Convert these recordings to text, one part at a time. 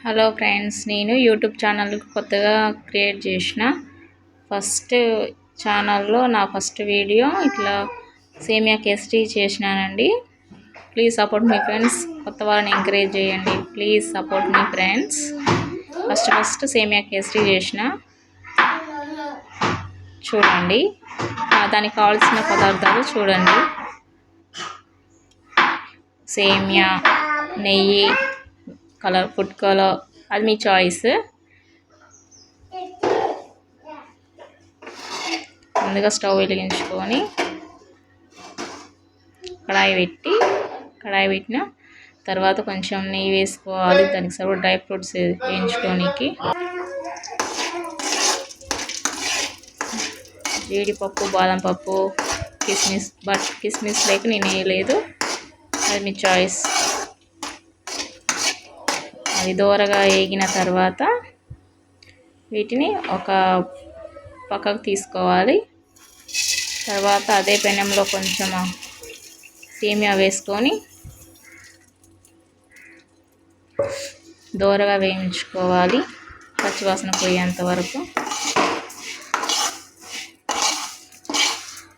Hello friends, నేను YouTube channel కొత్తగా create చేసిన ఫస్ట్ ఛానల్లో నా ఫస్ట్ వీడియో ఇట్లా సేమియా కేసరి చేసినానండి. Please support me friends. కొత్త వాళ్ళని ఎంకరేజ్ చేయండి. Please support me friends. First semiya kesari చేసిన చూడండి. దానికి కావాల్సిన పదార్థాలు చూడండి. సేమియా, నెయ్యి, ఫుడ్ కలర్, అది మీ చాయిస్. ముందుగా స్టవ్ వెలిగించుకొని కడాయి పెట్టిన తర్వాత కొంచెం నెయ్యి వేసుకోవాలి. దానికి సరిపడా డ్రై ఫ్రూట్స్ వేయించుకోనికి జీడిపప్పు, బాదం పప్పు, కిస్మిస్. బట్ కిస్మిస్ లేక నేను వేయలేదు, అది మీ చాయిస్. అది దోరగా వేగిన తర్వాత వీటిని ఒక పక్కకు తీసుకోవాలి. తర్వాత అదే పెనంలో కొంచెం సేమియా వేసుకొని దోరగా వేయించుకోవాలి, పచ్చివాసన పోయేంత వరకు.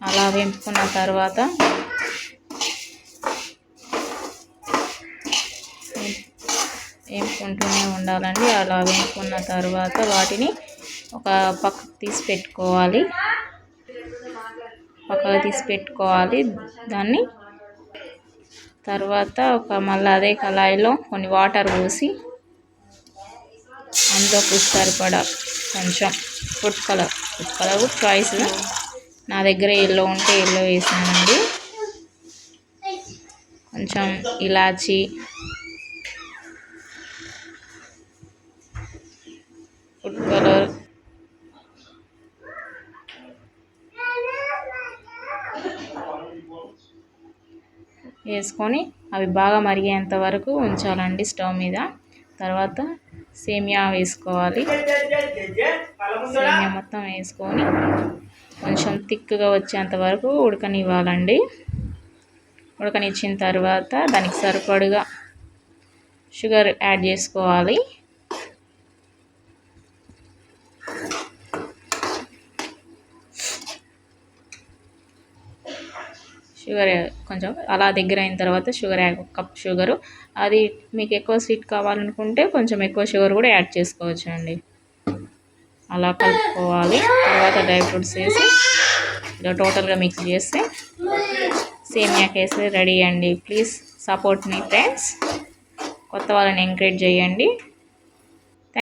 అలా వేపుకున్న తర్వాత వేపుకుంటూనే ఉండాలండి. అలా వేపుకున్న తర్వాత వాటిని ఒక పక్కకు తీసి పెట్టుకోవాలి. దాన్ని తర్వాత మళ్ళీ అదే కళాయిలో కొన్ని వాటర్ పోసి అందులో సరిపడా కొంచెం ఫుడ్ కలర్ చాయిస్. నా దగ్గర ఎల్లో ఉంటే ఎల్లో వేసానండి. కొంచెం ఇలాచి, ఫుడ్ కలర్, వేసుకొని అవి బాగా మరిగేంత వరకు ఉంచాలండి స్టవ్ మీద. తర్వాత సేమియా వేసుకోవాలి. సేమియా మొత్తం వేసుకొని కొంచెం థిక్గా వచ్చేంత వరకు ఉడకనివ్వాలండి. ఉడకనిచ్చిన తర్వాత దానికి సరిపడగా షుగర్ యాడ్ చేసుకోవాలి. షుగర్ కొంచెం అలా దగ్గర అయిన తర్వాత ఒక కప్ షుగరు. అది మీకు ఎక్కువ స్వీట్ కావాలనుకుంటే కొంచెం ఎక్కువ షుగర్ కూడా యాడ్ చేసుకోవచ్చు అండి. అలా కలుపుకోవాలి. తర్వాత డ్రై ఫ్రూట్స్ వేసి ఇలా టోటల్గా మిక్స్ చేస్తే సేమియా కేసరి రెడీ అండి. Please support me friends. కొత్త వాళ్ళని ఎంకరేజ్ చేయండి.